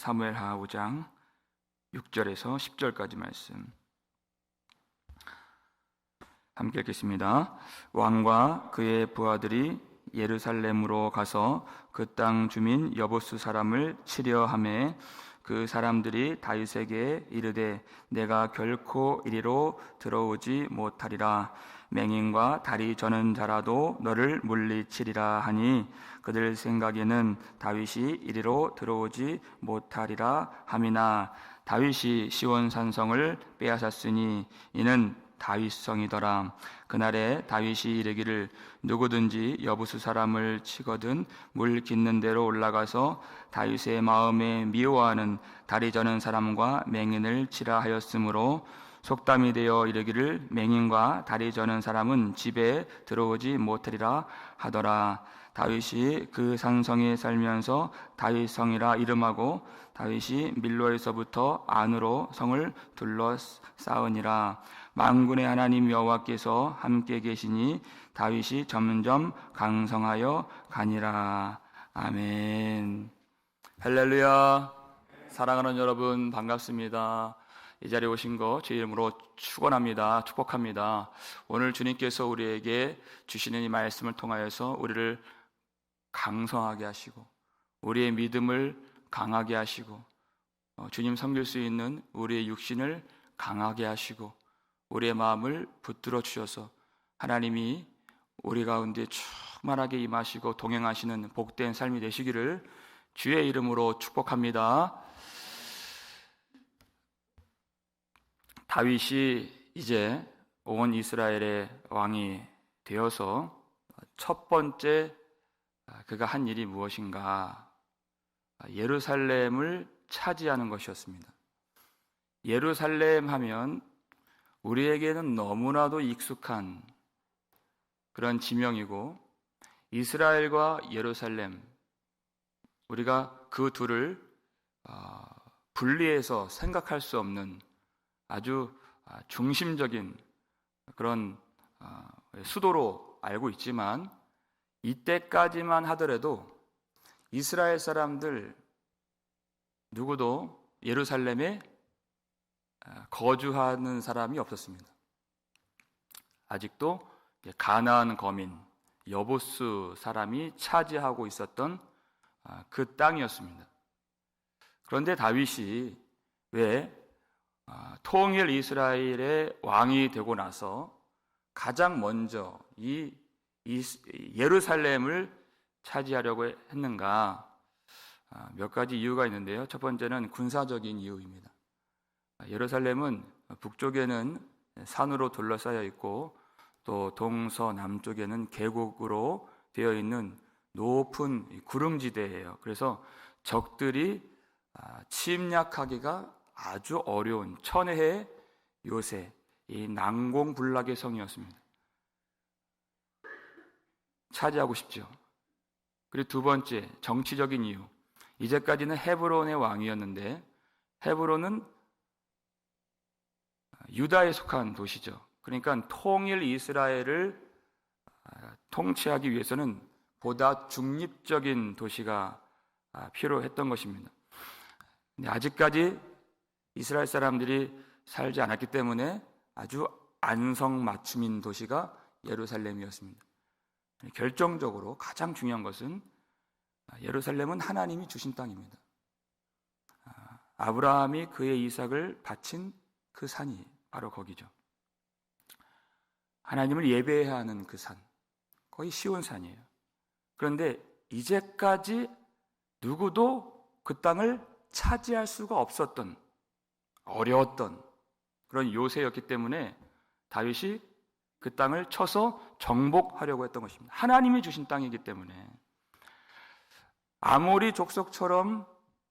사무엘하 5장 6절에서 10절까지 말씀 함께 읽겠습니다. 왕과 그의 부하들이 예루살렘으로 가서 그 땅 주민 여보스 사람을 치려 하매 그 사람들이 다윗에게 이르되 내가 결코 이리로 들어오지 못하리라. 맹인과 다리 저는 자라도 너를 물리치리라 하니 그들 생각에는 다윗이 이리로 들어오지 못하리라 함이나 다윗이 시온 산성을 빼앗았으니 이는 다윗성이더라. 그날에 다윗이 이르기를 누구든지 여부수 사람을 치거든 물 깃는 데로 올라가서 다윗의 마음에 미워하는 다리 저는 사람과 맹인을 치라 하였으므로 속담이 되어 이르기를 맹인과 다리 저는 사람은 집에 들어오지 못하리라 하더라. 다윗이 그 산성에 살면서 다윗성이라 이름하고 다윗이 밀로에서부터 안으로 성을 둘러싸으니라. 만군의 하나님 여호와께서 함께 계시니 다윗이 점점 강성하여 가니라. 아멘. 할렐루야. 사랑하는 여러분 반갑습니다. 이 자리에 오신 거 제 이름으로 축원합니다. 축복합니다. 오늘 주님께서 우리에게 주시는 이 말씀을 통하여서 우리를 강성하게 하시고 우리의 믿음을 강하게 하시고 주님 섬길 수 있는 우리의 육신을 강하게 하시고 우리의 마음을 붙들어 주셔서 하나님이 우리 가운데 충만하게 임하시고 동행하시는 복된 삶이 되시기를 주의 이름으로 축복합니다. 다윗이 이제 온 이스라엘의 왕이 되어서 첫 번째 그가 한 일이 무엇인가? 예루살렘을 차지하는 것이었습니다. 예루살렘 하면 우리에게는 너무나도 익숙한 그런 지명이고 이스라엘과 예루살렘 우리가 그 둘을 분리해서 생각할 수 없는 아주 중심적인 그런 수도로 알고 있지만 이때까지만 하더라도 이스라엘 사람들 누구도 예루살렘에 거주하는 사람이 없었습니다. 아직도 가나안 거민 여보스 사람이 차지하고 있었던 그 땅이었습니다. 그런데 다윗이 왜 통일 이스라엘의 왕이 되고 나서 가장 먼저 이 예루살렘을 차지하려고 했는가? 몇 가지 이유가 있는데요. 첫 번째는 군사적인 이유입니다. 예루살렘은 북쪽에는 산으로 둘러싸여 있고 또 동서남쪽에는 계곡으로 되어 있는 높은 구름지대예요. 그래서 적들이 침략하기가 아주 어려운 천혜의 요새 이 난공불락의 성이었습니다. 차지하고 싶죠. 그리고 두 번째 정치적인 이유. 이제까지는 헤브론의 왕이었는데 헤브론은 유다에 속한 도시죠. 그러니까 통일 이스라엘을 통치하기 위해서는 보다 중립적인 도시가 필요했던 것입니다. 근데 아직까지 이스라엘 사람들이 살지 않았기 때문에 아주 안성맞춤인 도시가 예루살렘이었습니다. 결정적으로 가장 중요한 것은 예루살렘은 하나님이 주신 땅입니다. 아브라함이 그의 이삭을 바친 그 산이 바로 거기죠. 하나님을 예배해야 하는 그 산, 거의 시온 산이에요. 그런데 이제까지 누구도 그 땅을 차지할 수가 없었던 어려웠던 그런 요새였기 때문에 다윗이 그 땅을 쳐서 정복하려고 했던 것입니다. 하나님이 주신 땅이기 때문에 아모리 족속처럼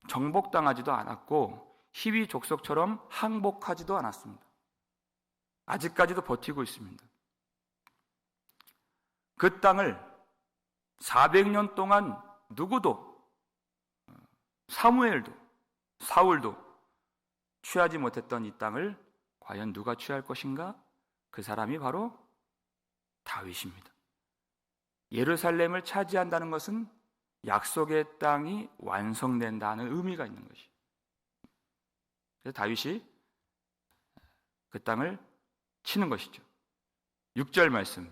정복당하지도 않았고 히위 족속처럼 항복하지도 않았습니다. 아직까지도 버티고 있습니다. 그 땅을 400년 동안 누구도 사무엘도 사울도 취하지 못했던 이 땅을 과연 누가 취할 것인가? 그 사람이 바로 다윗입니다. 예루살렘을 차지한다는 것은 약속의 땅이 완성된다는 의미가 있는 것이. 그래서 다윗이 그 땅을 치는 것이죠. 6절 말씀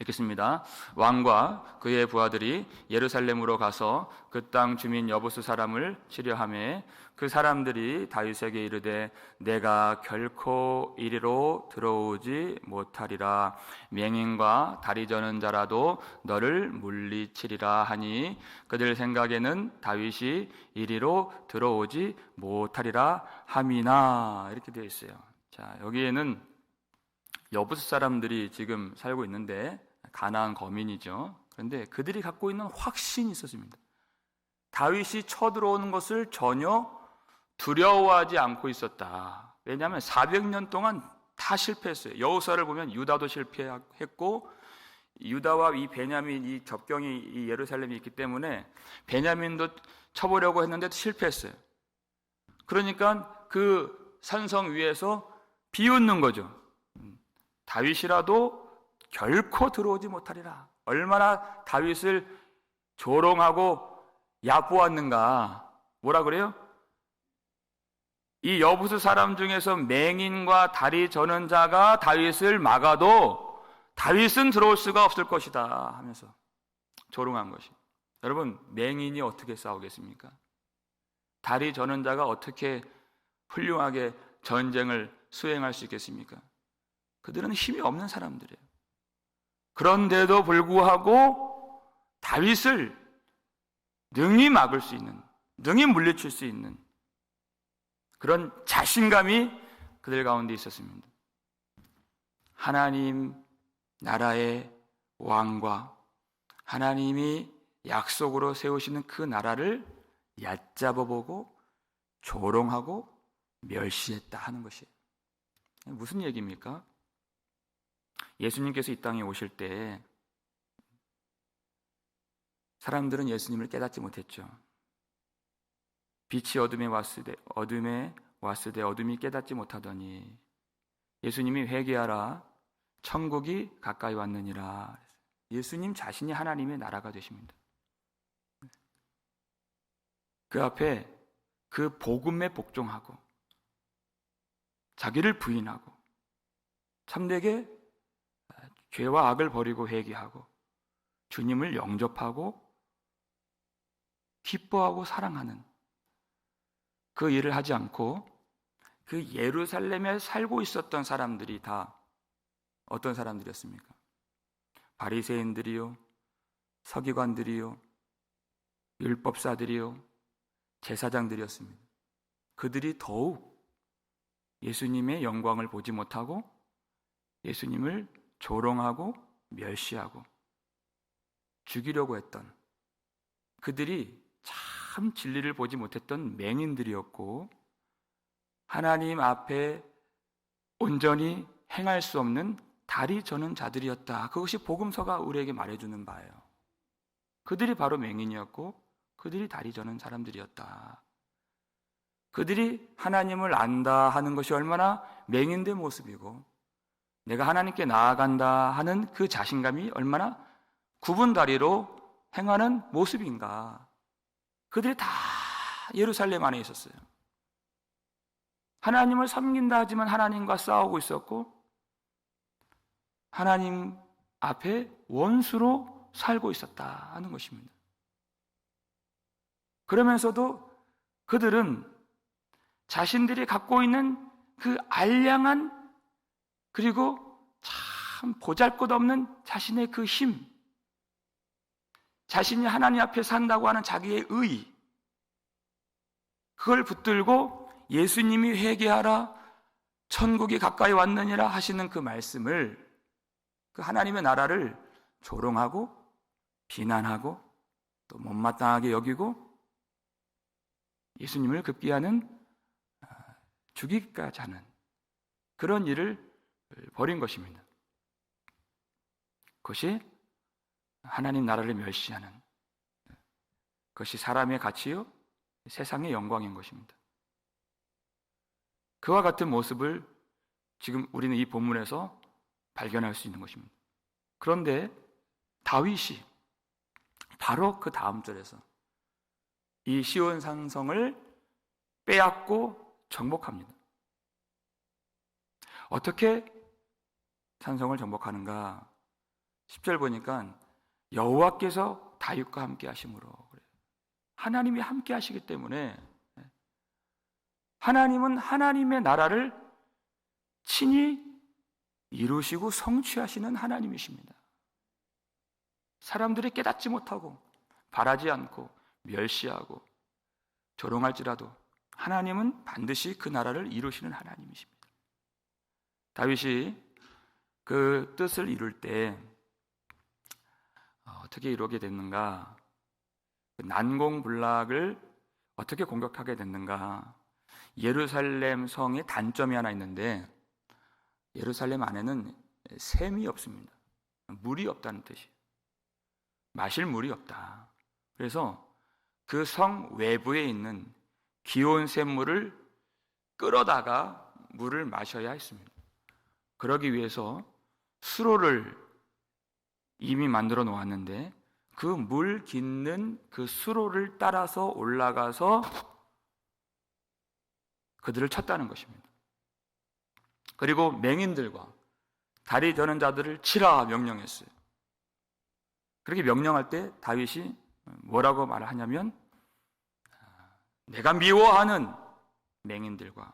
읽겠습니다. 왕과 그의 부하들이 예루살렘으로 가서 그 땅 주민 여부수 사람을 치려하매 그 사람들이 다윗에게 이르되 내가 결코 이리로 들어오지 못하리라. 맹인과 다리 저는 자라도 너를 물리치리라 하니 그들 생각에는 다윗이 이리로 들어오지 못하리라 함이나. 이렇게 되어 있어요. 자, 여기에는 여부수 사람들이 지금 살고 있는데 가나안 거민이죠. 그런데 그들이 갖고 있는 확신이 있었습니다. 다윗이 쳐들어오는 것을 전혀 두려워하지 않고 있었다. 왜냐하면 400년 동안 다 실패했어요. 여호수아를 보면 유다도 실패했고 유다와 이 베냐민 이 접경이 이 예루살렘이 있기 때문에 베냐민도 쳐보려고 했는데도 실패했어요. 그러니까 그 산성 위에서 비웃는 거죠. 다윗이라도 결코 들어오지 못하리라. 얼마나 다윗을 조롱하고 얕보았는가. 뭐라 그래요? 이 여부수 사람 중에서 맹인과 다리 저는 자가 다윗을 막아도 다윗은 들어올 수가 없을 것이다 하면서 조롱한 것이. 여러분, 맹인이 어떻게 싸우겠습니까? 다리 저는 자가 어떻게 훌륭하게 전쟁을 수행할 수 있겠습니까? 그들은 힘이 없는 사람들이에요. 그런데도 불구하고 다윗을 능히 막을 수 있는, 능히 물리칠 수 있는 그런 자신감이 그들 가운데 있었습니다. 하나님 나라의 왕과 하나님이 약속으로 세우시는 그 나라를 얕잡아보고 조롱하고 멸시했다 하는 것이에요. 무슨 얘기입니까? 예수님께서 이 땅에 오실 때 사람들은 예수님을 깨닫지 못했죠. 빛이 어둠에 왔을 때 어둠이 깨닫지 못하더니 예수님이 회개하라 천국이 가까이 왔느니라. 예수님 자신이 하나님의 나라가 되십니다. 그 앞에 그 복음에 복종하고 자기를 부인하고 참되게 죄와 악을 버리고 회개하고 주님을 영접하고 기뻐하고 사랑하는 그 일을 하지 않고 그 예루살렘에 살고 있었던 사람들이 다 어떤 사람들이었습니까? 바리새인들이요, 서기관들이요, 율법사들이요, 제사장들이었습니다. 그들이 더욱 예수님의 영광을 보지 못하고 예수님을 조롱하고 멸시하고 죽이려고 했던 그들이 참 진리를 보지 못했던 맹인들이었고 하나님 앞에 온전히 행할 수 없는 다리 저는 자들이었다. 그것이 복음서가 우리에게 말해주는 바예요. 그들이 바로 맹인이었고 그들이 다리 저는 사람들이었다. 그들이 하나님을 안다 하는 것이 얼마나 맹인된 모습이고 내가 하나님께 나아간다 하는 그 자신감이 얼마나 굽은 다리로 행하는 모습인가. 그들이 다 예루살렘 안에 있었어요. 하나님을 섬긴다 하지만 하나님과 싸우고 있었고 하나님 앞에 원수로 살고 있었다 하는 것입니다. 그러면서도 그들은 자신들이 갖고 있는 그 알량한 그리고 참 보잘것없는 자신의 그 힘, 자신이 하나님 앞에 산다고 하는 자기의 의, 그걸 붙들고 예수님이 회개하라 천국이 가까이 왔느니라 하시는 그 말씀을 그 하나님의 나라를 조롱하고 비난하고 또 못마땅하게 여기고 예수님을 급기야는 죽이기까지 하는 그런 일을 벌인 것입니다. 그것이 하나님 나라를 멸시하는 그것이 사람의 가치요 세상의 영광인 것입니다. 그와 같은 모습을 지금 우리는 이 본문에서 발견할 수 있는 것입니다. 그런데 다윗이 바로 그 다음 절에서 이 시온 산성을 빼앗고 정복합니다. 어떻게 산성을 정복하는가? 10절 보니까 여호와께서 다윗과 함께 하심으로 그래요. 하나님이 함께 하시기 때문에 하나님은 하나님의 나라를 친히 이루시고 성취하시는 하나님이십니다. 사람들이 깨닫지 못하고 바라지 않고 멸시하고 조롱할지라도 하나님은 반드시 그 나라를 이루시는 하나님이십니다. 다윗이 그 뜻을 이룰 때 어떻게 이루게 됐는가? 난공불락을 어떻게 공격하게 됐는가? 예루살렘 성의 단점이 하나 있는데 예루살렘 안에는 샘이 없습니다. 물이 없다는 뜻이에요. 마실 물이 없다. 그래서 그 성 외부에 있는 기온 샘물을 끌어다가 물을 마셔야 했습니다. 그러기 위해서 수로를 이미 만들어 놓았는데 그 물 깃는 그 수로를 따라서 올라가서 그들을 쳤다는 것입니다. 그리고 맹인들과 다리 저는 자들을 치라 명령했어요. 그렇게 명령할 때 다윗이 뭐라고 말하냐면 내가 미워하는 맹인들과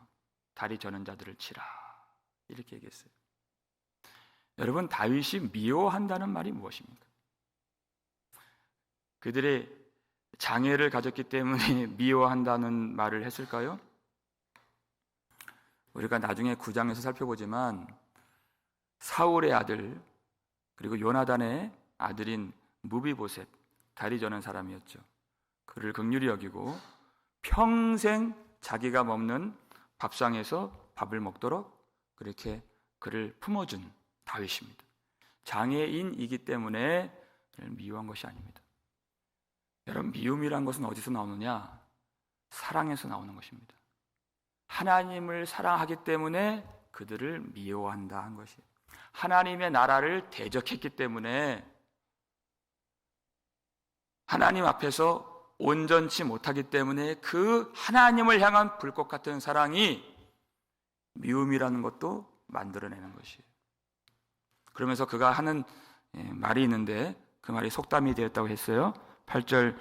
다리 저는 자들을 치라 이렇게 얘기했어요. 여러분, 다윗이 미워한다는 말이 무엇입니까? 그들의 장애를 가졌기 때문에 미워한다는 말을 했을까요? 우리가 나중에 9장에서 살펴보지만 사울의 아들 그리고 요나단의 아들인 무비보셋, 다리 저는 사람이었죠. 그를 긍휼히 여기고 평생 자기가 먹는 밥상에서 밥을 먹도록 그렇게 그를 품어준 다윗입니다. 장애인이기 때문에 그를 미워한 것이 아닙니다. 여러분, 미움이란 것은 어디서 나오느냐? 사랑에서 나오는 것입니다. 하나님을 사랑하기 때문에 그들을 미워한다 한 것이에요. 하나님의 나라를 대적했기 때문에 하나님 앞에서 온전치 못하기 때문에 그 하나님을 향한 불꽃 같은 사랑이 미움이라는 것도 만들어내는 것이에요. 그러면서 그가 하는 말이 있는데 그 말이 속담이 되었다고 했어요. 8절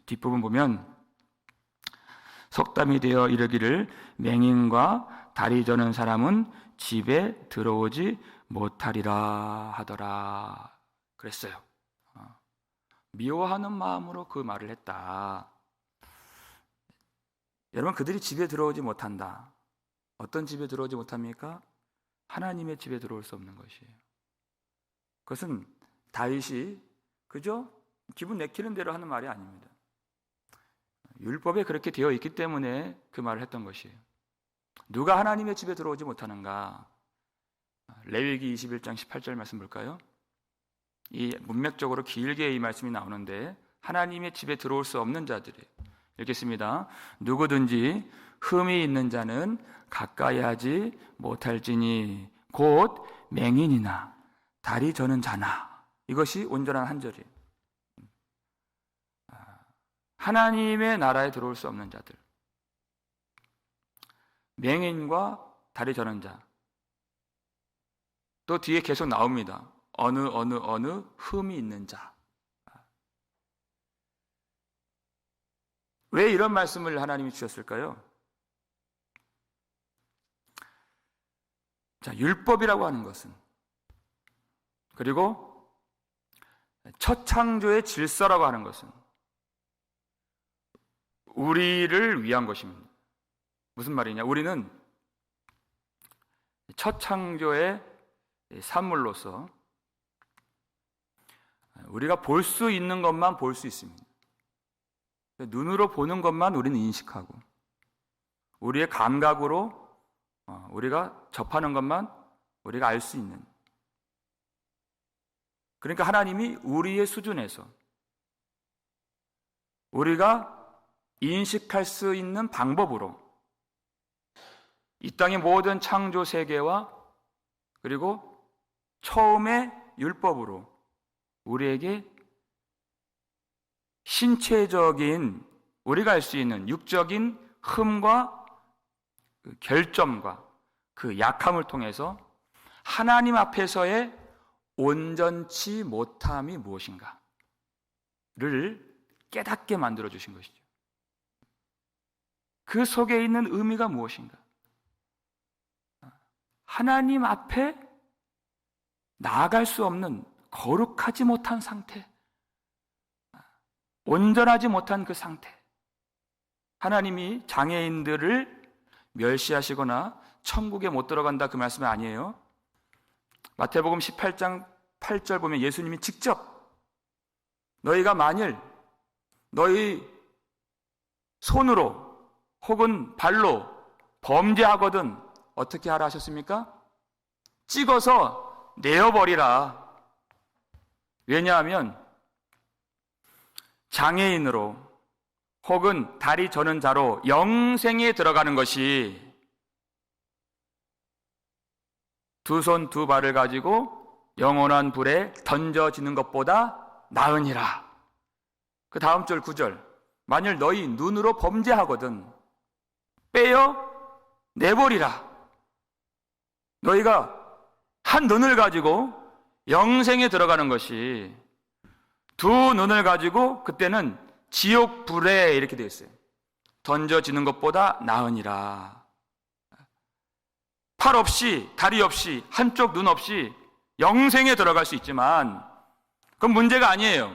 뒷부분 보면 속담이 되어 이르기를 맹인과 다리 저는 사람은 집에 들어오지 못하리라 하더라 그랬어요. 미워하는 마음으로 그 말을 했다. 여러분, 그들이 집에 들어오지 못한다. 어떤 집에 들어오지 못합니까? 하나님의 집에 들어올 수 없는 것이에요. 그것은 다윗이 그저 기분 내키는 대로 하는 말이 아닙니다. 율법에 그렇게 되어 있기 때문에 그 말을 했던 것이에요. 누가 하나님의 집에 들어오지 못하는가? 레위기 21장 18절 말씀 볼까요? 이 문맥적으로 길게 이 말씀이 나오는데 하나님의 집에 들어올 수 없는 자들이 읽겠습니다. 누구든지 흠이 있는 자는 가까이 하지 못할지니 곧 맹인이나 다리 저는 자나. 이것이 온전한 한절이에요. 하나님의 나라에 들어올 수 없는 자들, 맹인과 다리 저는 자. 또 뒤에 계속 나옵니다. 어느 흠이 있는 자. 왜 이런 말씀을 하나님이 주셨을까요? 자, 율법이라고 하는 것은, 그리고 첫 창조의 질서라고 하는 것은 우리를 위한 것입니다. 무슨 말이냐? 우리는 첫 창조의 산물로서 우리가 볼 수 있는 것만 볼 수 있습니다. 눈으로 보는 것만 우리는 인식하고 우리의 감각으로 우리가 접하는 것만 우리가 알 수 있는, 그러니까 하나님이 우리의 수준에서 우리가 인식할 수 있는 방법으로 이 땅의 모든 창조 세계와 그리고 처음의 율법으로 우리에게 신체적인 우리가 알 수 있는 육적인 흠과 그 결점과 그 약함을 통해서 하나님 앞에서의 온전치 못함이 무엇인가를 깨닫게 만들어 주신 것이죠. 그 속에 있는 의미가 무엇인가? 하나님 앞에 나아갈 수 없는 거룩하지 못한 상태, 온전하지 못한 그 상태, 하나님이 장애인들을 멸시하시거나 천국에 못 들어간다 그 말씀이 아니에요. 마태복음 18장 8절 보면 예수님이 직접 너희가 만일 너희 손으로 혹은 발로 범죄하거든 어떻게 하라 하셨습니까? 찍어서 내어버리라. 왜냐하면 장애인으로 혹은 다리 저는 자로 영생에 들어가는 것이 두 손 두 발을 가지고 영원한 불에 던져지는 것보다 나으니라. 그 다음 절 9절, 만일 너희 눈으로 범죄하거든 빼어 내버리라. 너희가 한 눈을 가지고 영생에 들어가는 것이 두 눈을 가지고 그때는 지옥 불에 이렇게 되어 있어요. 던져지는 것보다 나으니라. 팔 없이 다리 없이 한쪽 눈 없이 영생에 들어갈 수 있지만 그건 문제가 아니에요.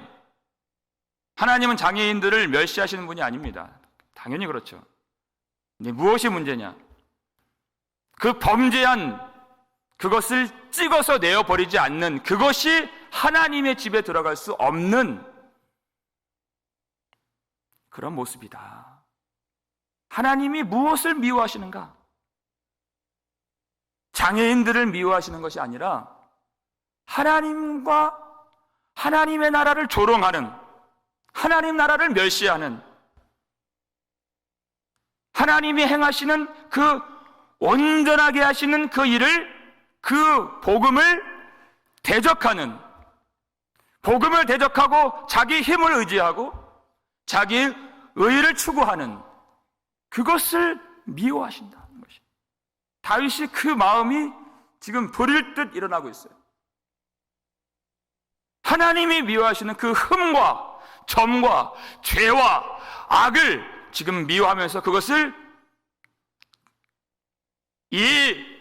하나님은 장애인들을 멸시하시는 분이 아닙니다. 당연히 그렇죠. 근데 무엇이 문제냐? 그 범죄한 그것을 찍어서 내어버리지 않는 그것이 하나님의 집에 들어갈 수 없는 그런 모습이다. 하나님이 무엇을 미워하시는가? 장애인들을 미워하시는 것이 아니라 하나님과 하나님의 나라를 조롱하는, 하나님 나라를 멸시하는, 하나님이 행하시는 그 온전하게 하시는 그 일을, 그 복음을 대적하는, 복음을 대적하고 자기 힘을 의지하고 자기 의를 추구하는 그것을 미워하신다는 것이. 다윗이 그 마음이 지금 불일 듯 일어나고 있어요. 하나님이 미워하시는 그 흠과 점과 죄와 악을 지금 미워하면서 그것을 이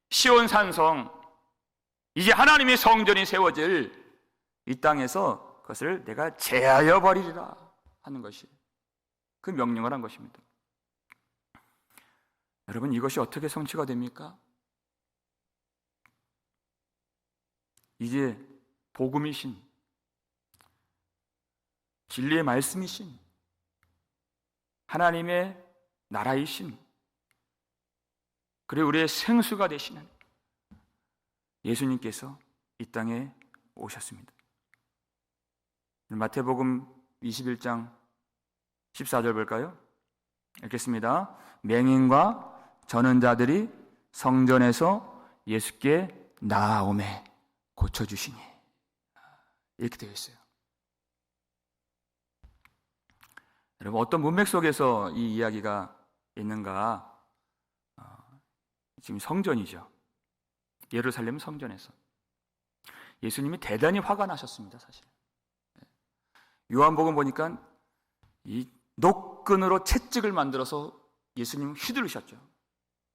시온 산성, 이제 하나님의 성전이 세워질 이 땅에서 그것을 내가 제하여 버리리라 하는 것이 그 명령을 한 것입니다. 여러분, 이것이 어떻게 성취가 됩니까? 이제 복음이신, 진리의 말씀이신, 하나님의 나라이신, 그리고 우리의 생수가 되시는 예수님께서 이 땅에 오셨습니다. 마태복음 21장 14절 볼까요? 읽겠습니다. 맹인과 저는 자들이 성전에서 예수께 나아오매 고쳐주시니, 이렇게 되어 있어요. 여러분, 어떤 문맥 속에서 이 이야기가 있는가? 지금 성전이죠. 예루살렘 성전에서 예수님이 대단히 화가 나셨습니다. 사실 요한복음 보니까 이 녹근으로 채찍을 만들어서 예수님을 휘두르셨죠.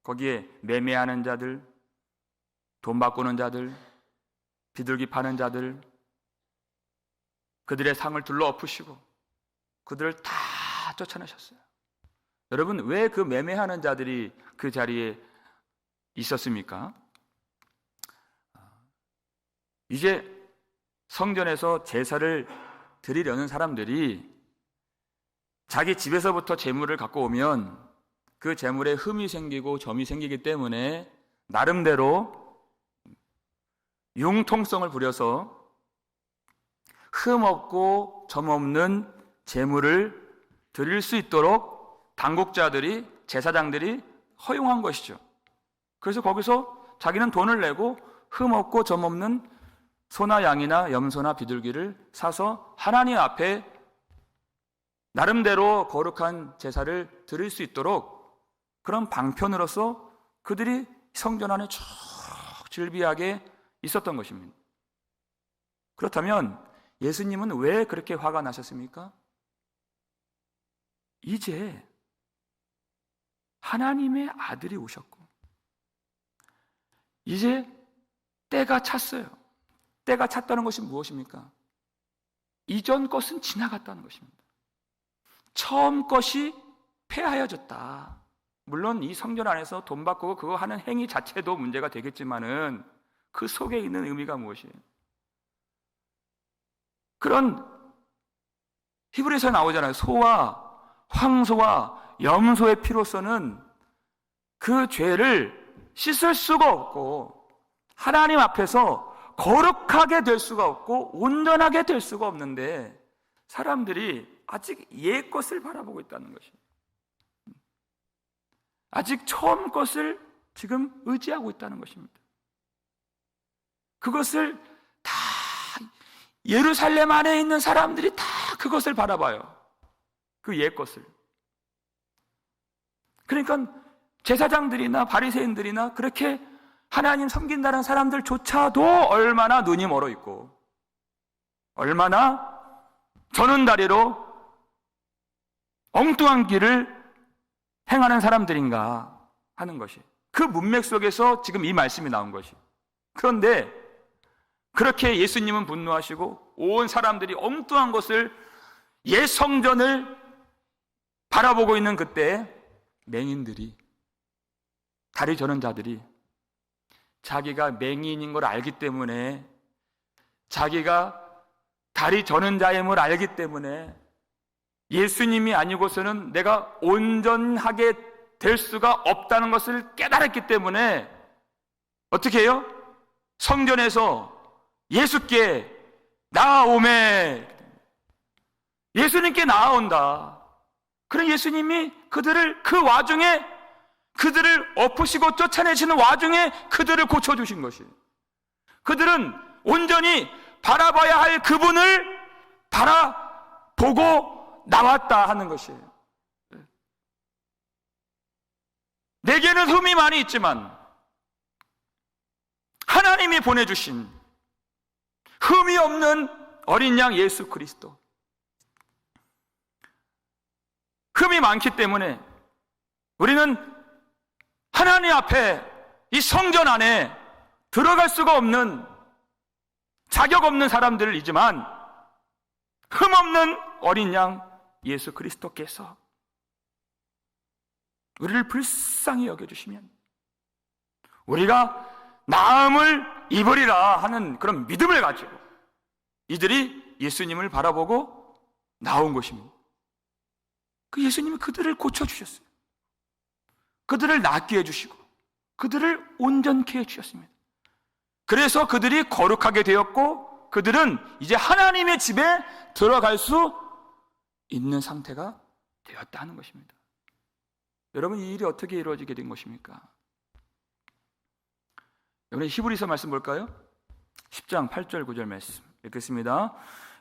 거기에 매매하는 자들, 돈 바꾸는 자들, 비둘기 파는 자들, 그들의 상을 둘러 엎으시고 그들을 다 쫓아내셨어요. 여러분, 왜 그 매매하는 자들이 그 자리에 있었습니까? 이제 성전에서 제사를 드리려는 사람들이 자기 집에서부터 재물을 갖고 오면 그 재물에 흠이 생기고 점이 생기기 때문에 나름대로 융통성을 부려서 흠 없고 점 없는 재물을 드릴 수 있도록 당국자들이, 제사장들이 허용한 것이죠. 그래서 거기서 자기는 돈을 내고 흠 없고 점 없는 소나 양이나 염소나 비둘기를 사서 하나님 앞에 나름대로 거룩한 제사를 드릴 수 있도록 그런 방편으로서 그들이 성전 안에 쭉 즐비하게 있었던 것입니다. 그렇다면 예수님은 왜 그렇게 화가 나셨습니까? 이제 하나님의 아들이 오셨고 이제 때가 찼어요. 때가 찼다는 것이 무엇입니까? 이전 것은 지나갔다는 것입니다. 처음 것이 폐하여졌다. 물론 이 성전 안에서 돈 바꾸고 그거 하는 행위 자체도 문제가 되겠지만은 그 속에 있는 의미가 무엇이에요? 그런 히브리서에 나오잖아요. 소와 황소와 염소의 피로서는 그 죄를 씻을 수가 없고 하나님 앞에서 거룩하게 될 수가 없고 온전하게 될 수가 없는데 사람들이 아직 옛 것을 바라보고 있다는 것입니다. 아직 처음 것을 지금 의지하고 있다는 것입니다. 그것을 다 예루살렘 안에 있는 사람들이 다 그것을 바라봐요. 그 옛 것을. 그러니까 제사장들이나 바리새인들이나 그렇게 하나님 섬긴다는 사람들조차도 얼마나 눈이 멀어 있고 얼마나 저는 다리로 엉뚱한 길을 행하는 사람들인가 하는 것이 그 문맥 속에서 지금 이 말씀이 나온 것이. 그런데 그렇게 예수님은 분노하시고 온 사람들이 엉뚱한 것을 옛 성전을 바라보고 있는 그때 맹인들이 다리 저는 자들이 자기가 맹인인 걸 알기 때문에 자기가 다리 저는 자임을 알기 때문에 예수님이 아니고서는 내가 온전하게 될 수가 없다는 것을 깨달았기 때문에 어떻게 해요? 성전에서 예수께 나아오매 예수님께 나아온다. 그런 예수님이 그들을 그 와중에 그들을 엎으시고 쫓아내시는 와중에 그들을 고쳐주신 것이에요. 그들은 온전히 바라봐야 할 그분을 바라보고 나왔다 하는 것이에요. 내게는 흠이 많이 있지만 하나님이 보내주신 흠이 없는 어린 양 예수 그리스도, 흠이 많기 때문에 우리는 하나님 앞에 이 성전 안에 들어갈 수가 없는 자격 없는 사람들이지만 흠 없는 어린 양 예수 그리스도께서 우리를 불쌍히 여겨주시면 우리가 나음을 입으리라 하는 그런 믿음을 가지고 이들이 예수님을 바라보고 나온 것입니다. 그 예수님이 그들을 고쳐주셨어요. 그들을 낫게 해주시고 그들을 온전케 해주셨습니다. 그래서 그들이 거룩하게 되었고 그들은 이제 하나님의 집에 들어갈 수 있는 상태가 되었다 하는 것입니다. 여러분, 이 일이 어떻게 이루어지게 된 것입니까? 여러분, 히브리서 말씀 볼까요? 10장 8절 9절 말씀 읽겠습니다.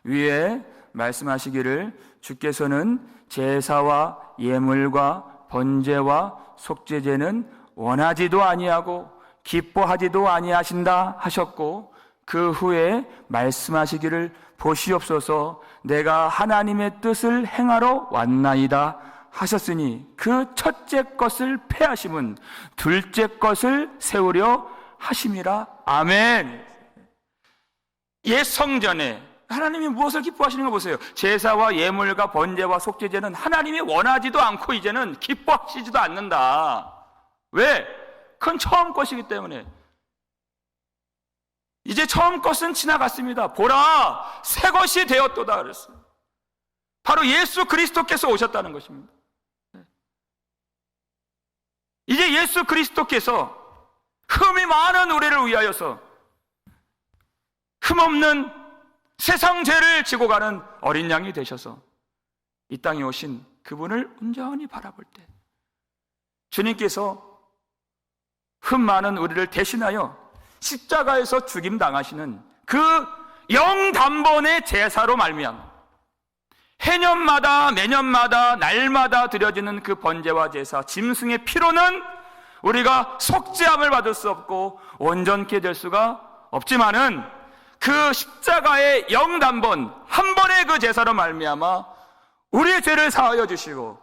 위에 말씀하시기를 주께서는 제사와 예물과 번제와 속죄제는 원하지도 아니하고 기뻐하지도 아니하신다 하셨고 그 후에 말씀하시기를 보시옵소서 내가 하나님의 뜻을 행하러 왔나이다 하셨으니 그 첫째 것을 폐하심은 둘째 것을 세우려 하심이라. 아멘. 옛 성전에 하나님이 무엇을 기뻐하시는 거 보세요. 제사와 예물과 번제와 속죄제는 하나님이 원하지도 않고 이제는 기뻐하시지도 않는다. 왜? 그건 처음 것이기 때문에. 이제 처음 것은 지나갔습니다. 보라, 새 것이 되었도다 그랬어요. 바로 예수 그리스도께서 오셨다는 것입니다. 이제 예수 그리스도께서 흠이 많은 우리를 위하여서 흠없는 세상 죄를 지고 가는 어린 양이 되셔서 이 땅에 오신 그분을 온전히 바라볼 때 주님께서 흠 많은 우리를 대신하여 십자가에서 죽임 당하시는 그 영단번의 제사로 말미암아 해년마다 매년마다 날마다 드려지는 그 번제와 제사, 짐승의 피로는 우리가 속죄함을 받을 수 없고 온전케 될 수가 없지만은 그 십자가의 영단번 한 번의 그 제사로 말미암아 우리의 죄를 사하여 주시고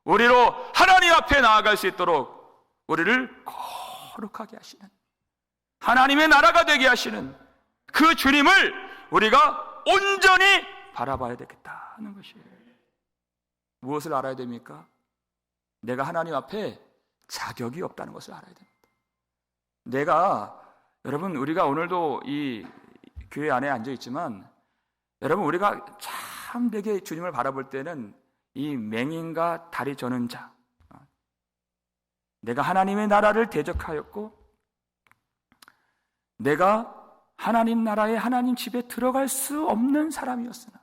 우리로 하나님 앞에 나아갈 수 있도록 우리를 거룩하게 하시는, 하나님의 나라가 되게 하시는 그 주님을 우리가 온전히 바라봐야 되겠다는 것이에요. 무엇을 알아야 됩니까? 내가 하나님 앞에 자격이 없다는 것을 알아야 됩니다. 여러분, 우리가 오늘도 이 교회 안에 앉아 있지만, 여러분, 우리가 참되게 주님을 바라볼 때는 이 맹인과 다리 저는 자, 내가 하나님의 나라를 대적하였고 내가 하나님 나라에 하나님 집에 들어갈 수 없는 사람이었으나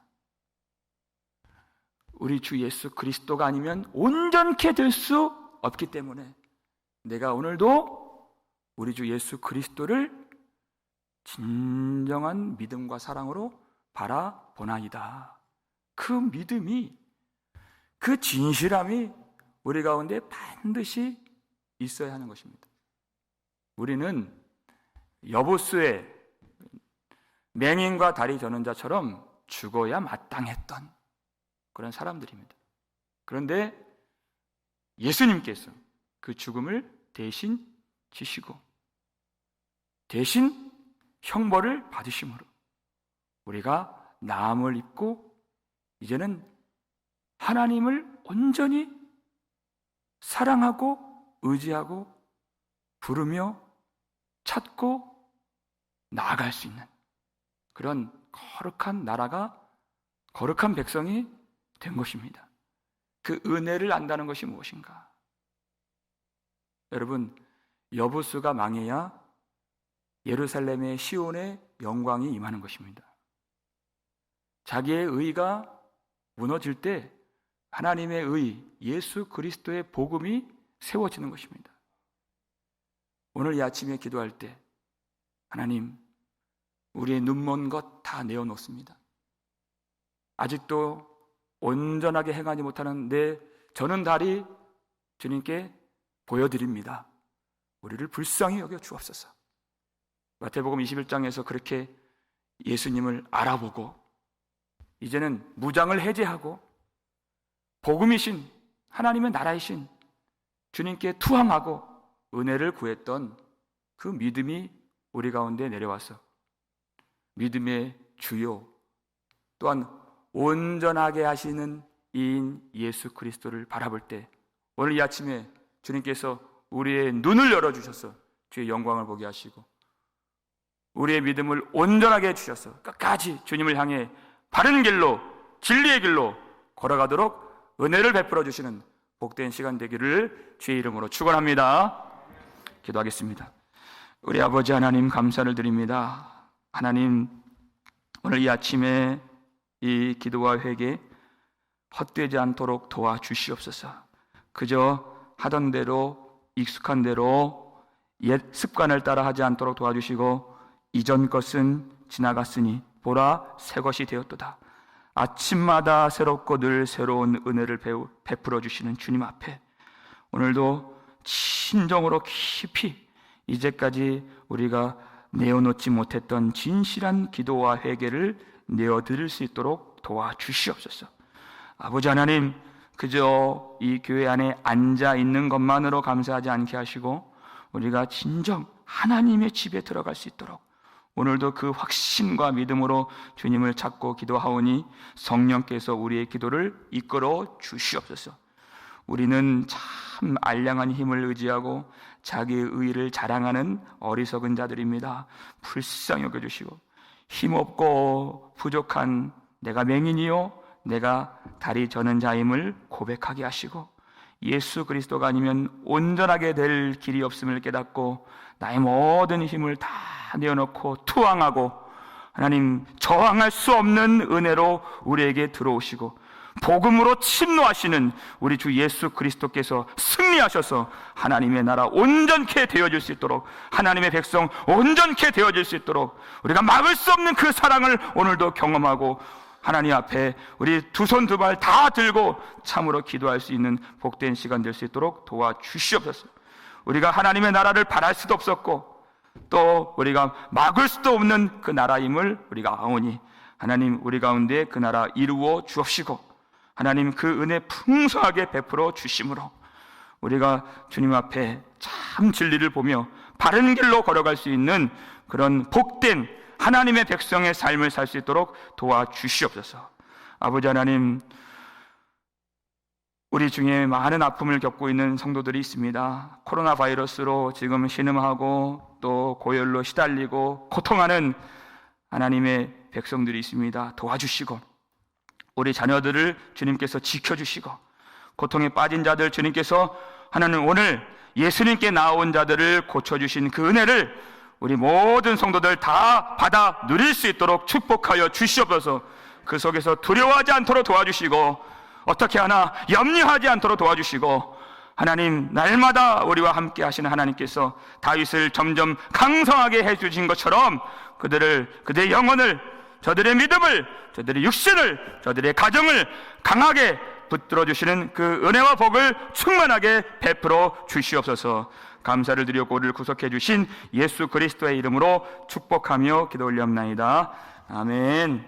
우리 주 예수 그리스도가 아니면 온전케 될 수 없기 때문에 내가 오늘도 우리 주 예수 그리스도를 진정한 믿음과 사랑으로 바라보나이다. 그 믿음이, 그 진실함이 우리 가운데 반드시 있어야 하는 것입니다. 우리는 여보수의 맹인과 다리 저는 자처럼 죽어야 마땅했던 그런 사람들입니다. 그런데 예수님께서 그 죽음을 대신 지시고 대신 형벌을 받으심으로 우리가 나음을 입고 이제는 하나님을 온전히 사랑하고 의지하고 부르며 찾고 나아갈 수 있는 그런 거룩한 나라가, 거룩한 백성이 된 것입니다. 그 은혜를 안다는 것이 무엇인가? 여러분, 여보수가 망해야 예루살렘의 시온의 영광이 임하는 것입니다. 자기의 의가 무너질 때 하나님의 의, 예수 그리스도의 복음이 세워지는 것입니다. 오늘 이 아침에 기도할 때 하나님, 우리의 눈먼 것 다 내어놓습니다. 아직도 온전하게 행하지 못하는 내 저는 다리 주님께 보여드립니다. 우리를 불쌍히 여겨 주옵소서. 마태복음 21장에서 그렇게 예수님을 알아보고 이제는 무장을 해제하고 복음이신 하나님의 나라이신 주님께 투항하고 은혜를 구했던 그 믿음이 우리 가운데 내려와서 믿음의 주요 또한 온전하게 하시는 이인 예수 그리스도를 바라볼 때 오늘 이 아침에 주님께서 우리의 눈을 열어주셔서 주의 영광을 보게 하시고 우리의 믿음을 온전하게 해주셔서 끝까지 주님을 향해 바른 길로 진리의 길로 걸어가도록 은혜를 베풀어 주시는 복된 시간 되기를 주의 이름으로 축원합니다. 기도하겠습니다. 우리 아버지 하나님, 감사를 드립니다. 하나님, 오늘 이 아침에 이 기도와 회개 헛되지 않도록 도와주시옵소서. 그저 하던 대로 익숙한 대로 옛 습관을 따라 하지 않도록 도와주시고 이전 것은 지나갔으니 보라 새 것이 되었도다. 아침마다 새롭고 늘 새로운 은혜를 베풀어 주시는 주님 앞에 오늘도 진정으로 깊이 이제까지 우리가 내어놓지 못했던 진실한 기도와 회개를 내어드릴 수 있도록 도와주시옵소서. 아버지 하나님, 그저 이 교회 안에 앉아 있는 것만으로 감사하지 않게 하시고 우리가 진정 하나님의 집에 들어갈 수 있도록 오늘도 그 확신과 믿음으로 주님을 찾고 기도하오니 성령께서 우리의 기도를 이끌어 주시옵소서. 우리는 참 알량한 힘을 의지하고 자기의 의를 자랑하는 어리석은 자들입니다. 불쌍히 여겨주시고 힘없고 부족한 내가 맹인이요 내가 다리 저는 자임을 고백하게 하시고 예수 그리스도가 아니면 온전하게 될 길이 없음을 깨닫고 나의 모든 힘을 다 내어놓고 투항하고 하나님 저항할 수 없는 은혜로 우리에게 들어오시고 복음으로 침노하시는 우리 주 예수 그리스도께서 승리하셔서 하나님의 나라 온전케 되어질 수 있도록 하나님의 백성 온전케 되어질 수 있도록 우리가 막을 수 없는 그 사랑을 오늘도 경험하고 하나님 앞에 우리 두 손 두 발 다 들고 참으로 기도할 수 있는 복된 시간 될 수 있도록 도와주시옵소서. 우리가 하나님의 나라를 바랄 수도 없었고 또 우리가 막을 수도 없는 그 나라임을 우리가 아오니 하나님 우리 가운데 그 나라 이루어 주옵시고 하나님 그 은혜 풍성하게 베풀어 주심으로 우리가 주님 앞에 참 진리를 보며 바른 길로 걸어갈 수 있는 그런 복된 하나님의 백성의 삶을 살 수 있도록 도와주시옵소서. 아버지 하나님, 우리 중에 많은 아픔을 겪고 있는 성도들이 있습니다. 코로나 바이러스로 지금 신음하고 또 고열로 시달리고 고통하는 하나님의 백성들이 있습니다. 도와주시고 우리 자녀들을 주님께서 지켜주시고 고통에 빠진 자들 주님께서 하나님 오늘 예수님께 나온 자들을 고쳐주신 그 은혜를 우리 모든 성도들 다 받아 누릴 수 있도록 축복하여 주시옵소서. 그 속에서 두려워하지 않도록 도와주시고 어떻게 하나 염려하지 않도록 도와주시고 하나님 날마다 우리와 함께 하시는 하나님께서 다윗을 점점 강성하게 해주신 것처럼 그들의 영혼을, 저들의 믿음을, 저들의 육신을, 저들의 가정을 강하게 붙들어 주시는 그 은혜와 복을 충만하게 베풀어 주시옵소서. 감사를 드리고 우리를 구속해 주신 예수 그리스도의 이름으로 축복하며 기도 올리옵나이다. 아멘.